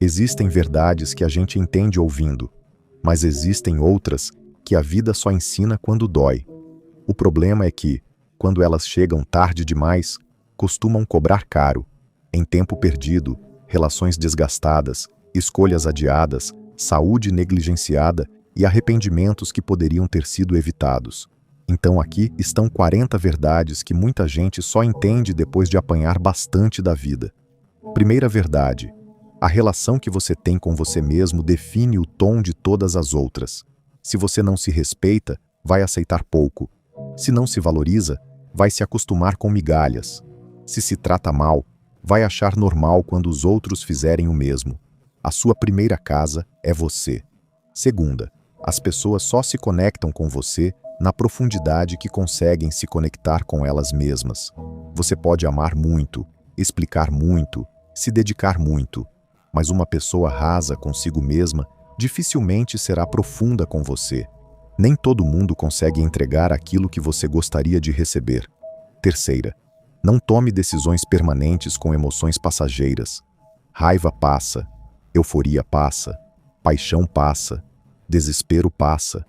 Existem verdades que a gente entende ouvindo, mas existem outras que a vida só ensina quando dói. O problema é que, quando elas chegam tarde demais, costumam cobrar caro, em tempo perdido, relações desgastadas, escolhas adiadas, saúde negligenciada e arrependimentos que poderiam ter sido evitados. Então aqui estão 40 verdades que muita gente só entende depois de apanhar bastante da vida. Primeira verdade: a relação que você tem com você mesmo define o tom de todas as outras. Se você não se respeita, vai aceitar pouco. Se não se valoriza, vai se acostumar com migalhas. Se trata mal, vai achar normal quando os outros fizerem o mesmo. A sua primeira casa é você. Segunda, as pessoas só se conectam com você na profundidade que conseguem se conectar com elas mesmas. Você pode amar muito, explicar muito, se dedicar muito, mas uma pessoa rasa consigo mesma dificilmente será profunda com você. Nem todo mundo consegue entregar aquilo que você gostaria de receber. Terceira, não tome decisões permanentes com emoções passageiras. Raiva passa, euforia passa, paixão passa, desespero passa,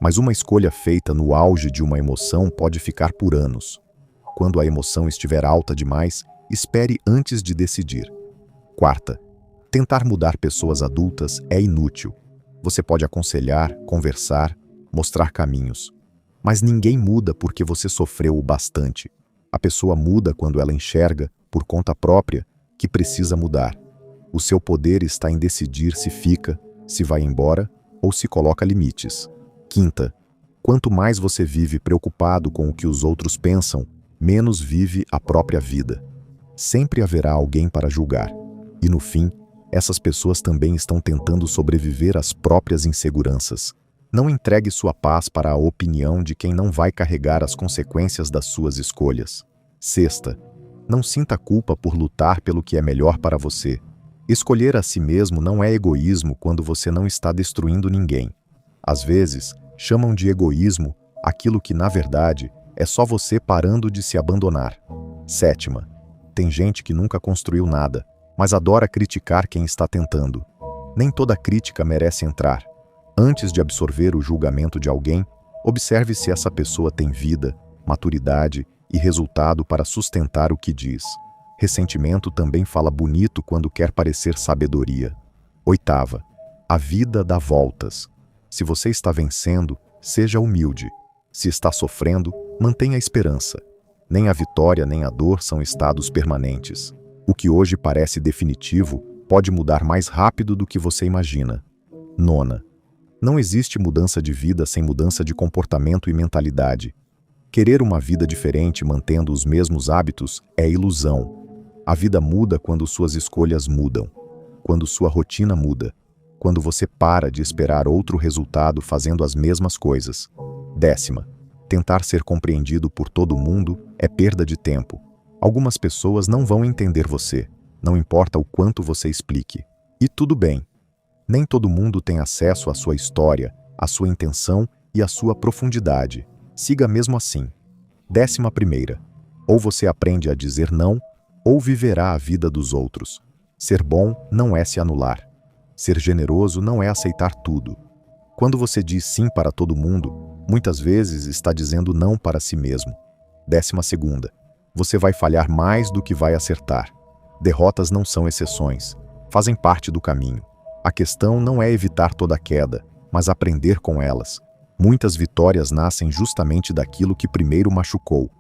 mas uma escolha feita no auge de uma emoção pode ficar por anos. Quando a emoção estiver alta demais, espere antes de decidir. Quarta, tentar mudar pessoas adultas é inútil. Você pode aconselhar, conversar, mostrar caminhos. Mas ninguém muda porque você sofreu o bastante. A pessoa muda quando ela enxerga, por conta própria, que precisa mudar. O seu poder está em decidir se fica, se vai embora ou se coloca limites. Quinta, quanto mais você vive preocupado com o que os outros pensam, menos vive a própria vida. Sempre haverá alguém para julgar. E no fim, essas pessoas também estão tentando sobreviver às próprias inseguranças. Não entregue sua paz para a opinião de quem não vai carregar as consequências das suas escolhas. Sexta, não sinta culpa por lutar pelo que é melhor para você. Escolher a si mesmo não é egoísmo quando você não está destruindo ninguém. Às vezes, chamam de egoísmo aquilo que, na verdade, é só você parando de se abandonar. Sétima, tem gente que nunca construiu nada, mas adora criticar quem está tentando. Nem toda crítica merece entrar. Antes de absorver o julgamento de alguém, observe se essa pessoa tem vida, maturidade e resultado para sustentar o que diz. Ressentimento também fala bonito quando quer parecer sabedoria. Oitava, a vida dá voltas. Se você está vencendo, seja humilde. Se está sofrendo, mantenha a esperança. Nem a vitória nem a dor são estados permanentes. O que hoje parece definitivo pode mudar mais rápido do que você imagina. Nona, não existe mudança de vida sem mudança de comportamento e mentalidade. Querer uma vida diferente mantendo os mesmos hábitos é ilusão. A vida muda quando suas escolhas mudam, quando sua rotina muda, quando você para de esperar outro resultado fazendo as mesmas coisas. Décima, tentar ser compreendido por todo mundo é perda de tempo. Algumas pessoas não vão entender você, não importa o quanto você explique. E tudo bem. Nem todo mundo tem acesso à sua história, à sua intenção e à sua profundidade. Siga mesmo assim. 11ª, ou você aprende a dizer não, ou viverá a vida dos outros. Ser bom não é se anular. Ser generoso não é aceitar tudo. Quando você diz sim para todo mundo, muitas vezes está dizendo não para si mesmo. 12ª, você vai falhar mais do que vai acertar. Derrotas não são exceções, fazem parte do caminho. A questão não é evitar toda queda, mas aprender com elas. Muitas vitórias nascem justamente daquilo que primeiro machucou.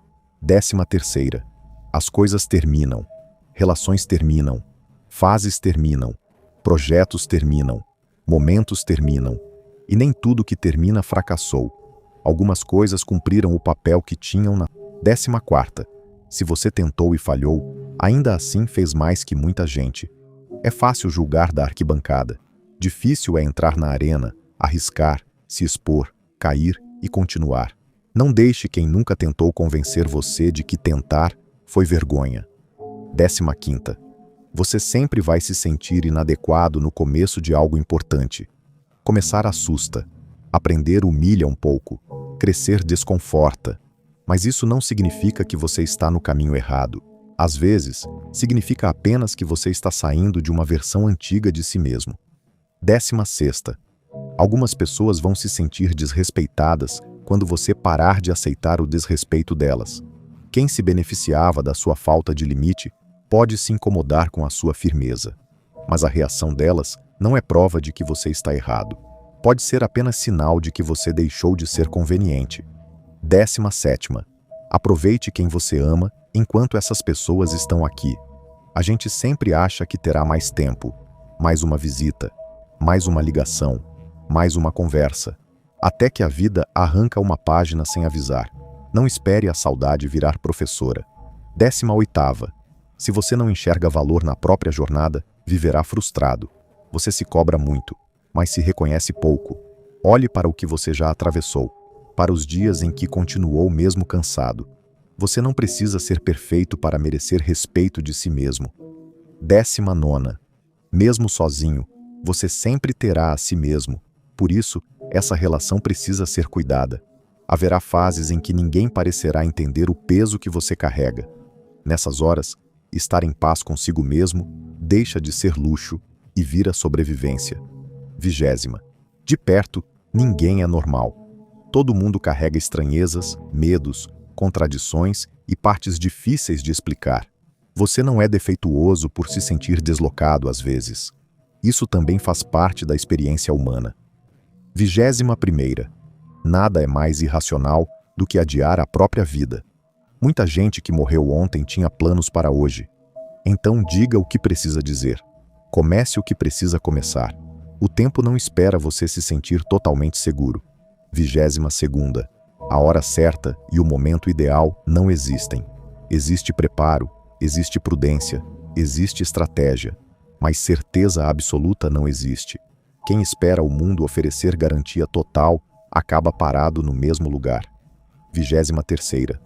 13ª, as coisas terminam, relações terminam, fases terminam, projetos terminam, momentos terminam, e nem tudo que termina fracassou. Algumas coisas cumpriram o papel que tinham na 14ª. Se você tentou e falhou, ainda assim fez mais que muita gente. É fácil julgar da arquibancada. Difícil é entrar na arena, arriscar, se expor, cair e continuar. Não deixe quem nunca tentou convencer você de que tentar foi vergonha. 15ª. Você sempre vai se sentir inadequado no começo de algo importante. Começar assusta. Aprender humilha um pouco. Crescer desconforta. Mas isso não significa que você está no caminho errado. Às vezes, significa apenas que você está saindo de uma versão antiga de si mesmo. 16ª. Algumas pessoas vão se sentir desrespeitadas quando você parar de aceitar o desrespeito delas. Quem se beneficiava da sua falta de limite pode se incomodar com a sua firmeza. Mas a reação delas não é prova de que você está errado. Pode ser apenas sinal de que você deixou de ser conveniente. 17ª. Aproveite quem você ama enquanto essas pessoas estão aqui. A gente sempre acha que terá mais tempo, mais uma visita, mais uma ligação, mais uma conversa, até que a vida arranca uma página sem avisar. Não espere a saudade virar professora. 18ª. Se você não enxerga valor na própria jornada, viverá frustrado. Você se cobra muito, mas se reconhece pouco. Olhe para o que você já atravessou, para os dias em que continuou mesmo cansado. Você não precisa ser perfeito para merecer respeito de si mesmo. 19ª. Mesmo sozinho, você sempre terá a si mesmo. Por isso, essa relação precisa ser cuidada. Haverá fases em que ninguém parecerá entender o peso que você carrega. Nessas horas, estar em paz consigo mesmo deixa de ser luxo e vira sobrevivência. 20ª. De perto, ninguém é normal. Todo mundo carrega estranhezas, medos, contradições e partes difíceis de explicar. Você não é defeituoso por se sentir deslocado às vezes. Isso também faz parte da experiência humana. 21ª. Nada é mais irracional do que adiar a própria vida. Muita gente que morreu ontem tinha planos para hoje. Então diga o que precisa dizer. Comece o que precisa começar. O tempo não espera você se sentir totalmente seguro. 22ª. A hora certa e o momento ideal não existem. Existe preparo, existe prudência, existe estratégia, mas certeza absoluta não existe. Quem espera o mundo oferecer garantia total acaba parado no mesmo lugar. 23ª.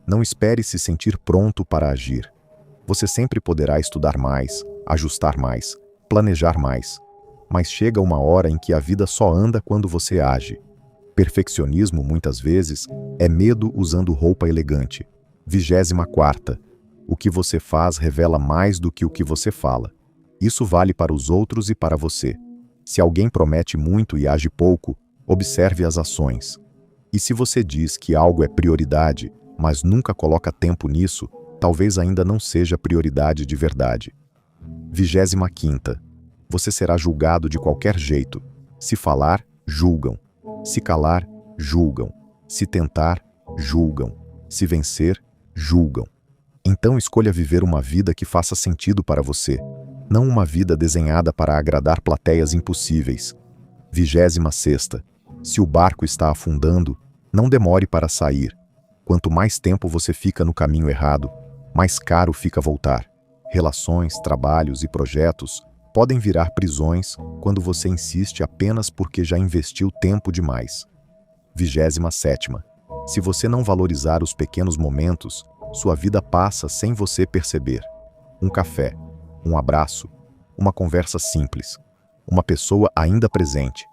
Não espere se sentir pronto para agir. Você sempre poderá estudar mais, ajustar mais, planejar mais. Mas chega uma hora em que a vida só anda quando você age. Perfeccionismo, muitas vezes, é medo usando roupa elegante. 24ª. O que você faz revela mais do que o que você fala. Isso vale para os outros e para você. Se alguém promete muito e age pouco, observe as ações. E se você diz que algo é prioridade, mas nunca coloca tempo nisso, talvez ainda não seja prioridade de verdade. 25ª. Você será julgado de qualquer jeito. Se falar, julgam. Se calar, julgam. Se tentar, julgam. Se vencer, julgam. Então escolha viver uma vida que faça sentido para você, não uma vida desenhada para agradar plateias impossíveis. 26ª. Se o barco está afundando, não demore para sair. Quanto mais tempo você fica no caminho errado, mais caro fica voltar. Relações, trabalhos e projetos podem virar prisões quando você insiste apenas porque já investiu tempo demais. 27ª. Se você não valorizar os pequenos momentos, sua vida passa sem você perceber. Um café, um abraço, uma conversa simples, uma pessoa ainda presente.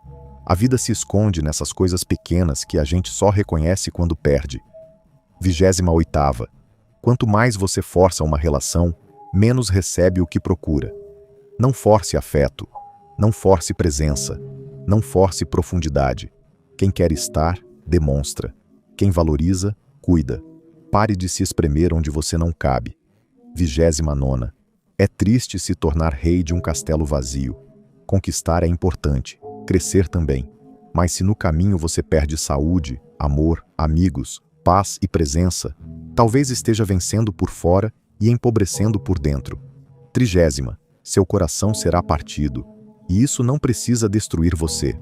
A vida se esconde nessas coisas pequenas que a gente só reconhece quando perde. 28ª. Quanto mais você força uma relação, menos recebe o que procura. Não force afeto, não force presença, não force profundidade. Quem quer estar, demonstra. Quem valoriza, cuida. Pare de se espremer onde você não cabe. 29ª. É triste se tornar rei de um castelo vazio. Conquistar é importante, crescer também. Mas se no caminho você perde saúde, amor, amigos, paz e presença, talvez esteja vencendo por fora e empobrecendo por dentro. 30ª. Seu coração será partido, e isso não precisa destruir você.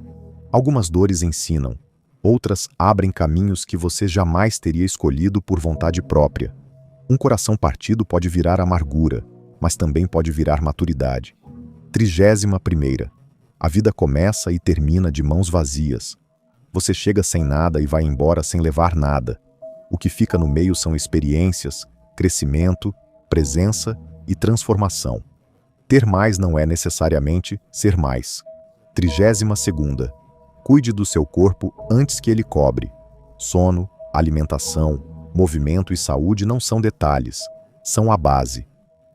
Algumas dores ensinam, outras abrem caminhos que você jamais teria escolhido por vontade própria. Um coração partido pode virar amargura, mas também pode virar maturidade. 31ª. A vida começa e termina de mãos vazias. Você chega sem nada e vai embora sem levar nada. O que fica no meio são experiências, crescimento, presença e transformação. Ter mais não é necessariamente ser mais. 32ª. Cuide do seu corpo antes que ele cobre. Sono, alimentação, movimento e saúde não são detalhes, são a base.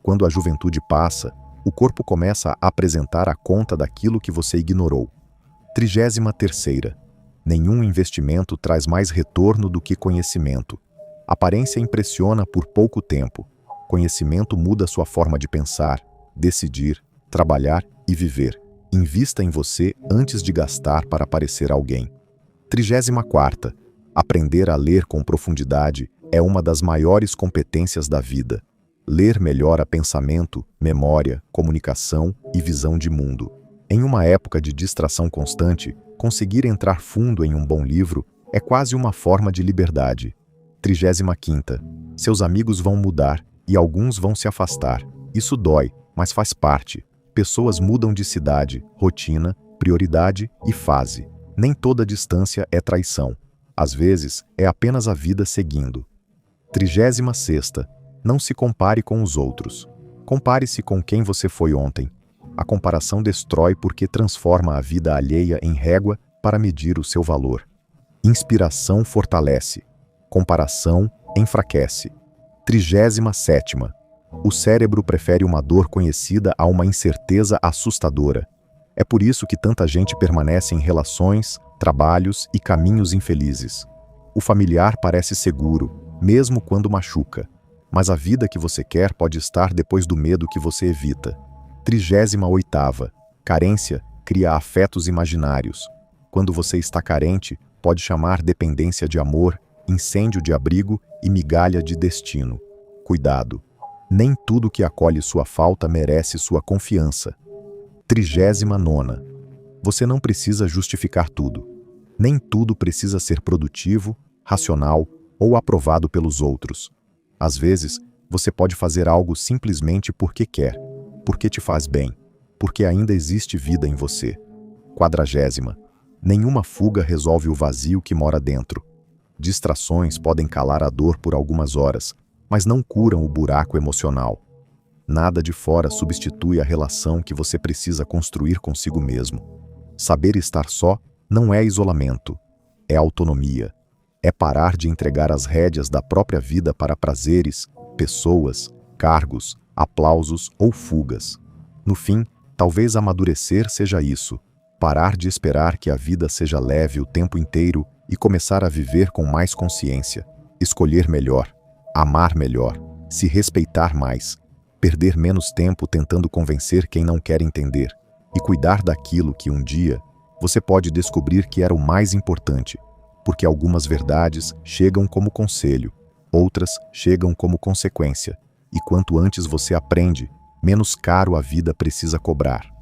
Quando a juventude passa, o corpo começa a apresentar a conta daquilo que você ignorou. 33ª. Nenhum investimento traz mais retorno do que conhecimento. Aparência impressiona por pouco tempo. Conhecimento muda sua forma de pensar, decidir, trabalhar e viver. Invista em você antes de gastar para parecer alguém. 34ª. Aprender a ler com profundidade é uma das maiores competências da vida. Ler melhora pensamento, memória, comunicação e visão de mundo. Em uma época de distração constante, conseguir entrar fundo em um bom livro é quase uma forma de liberdade. 35ª. Seus amigos vão mudar e alguns vão se afastar. Isso dói, mas faz parte. Pessoas mudam de cidade, rotina, prioridade e fase. Nem toda distância é traição. Às vezes, é apenas a vida seguindo. 36ª. Não se compare com os outros. Compare-se com quem você foi ontem. A comparação destrói porque transforma a vida alheia em régua para medir o seu valor. Inspiração fortalece. Comparação enfraquece. 37ª. O cérebro prefere uma dor conhecida a uma incerteza assustadora. É por isso que tanta gente permanece em relações, trabalhos e caminhos infelizes. O familiar parece seguro, mesmo quando machuca. Mas a vida que você quer pode estar depois do medo que você evita. 38ª. Carência cria afetos imaginários. Quando você está carente, pode chamar dependência de amor, incêndio de abrigo e migalha de destino. Cuidado. Nem tudo que acolhe sua falta merece sua confiança. 39ª. Você não precisa justificar tudo. Nem tudo precisa ser produtivo, racional ou aprovado pelos outros. Às vezes, você pode fazer algo simplesmente porque quer, porque te faz bem, porque ainda existe vida em você. 40ª. Nenhuma fuga resolve o vazio que mora dentro. Distrações podem calar a dor por algumas horas, mas não curam o buraco emocional. Nada de fora substitui a relação que você precisa construir consigo mesmo. Saber estar só não é isolamento, é autonomia. É parar de entregar as rédeas da própria vida para prazeres, pessoas, cargos, aplausos ou fugas. No fim, talvez amadurecer seja isso. Parar de esperar que a vida seja leve o tempo inteiro e começar a viver com mais consciência. Escolher melhor, amar melhor, se respeitar mais, perder menos tempo tentando convencer quem não quer entender e cuidar daquilo que um dia você pode descobrir que era o mais importante. Porque algumas verdades chegam como conselho, outras chegam como consequência, e quanto antes você aprende, menos caro a vida precisa cobrar.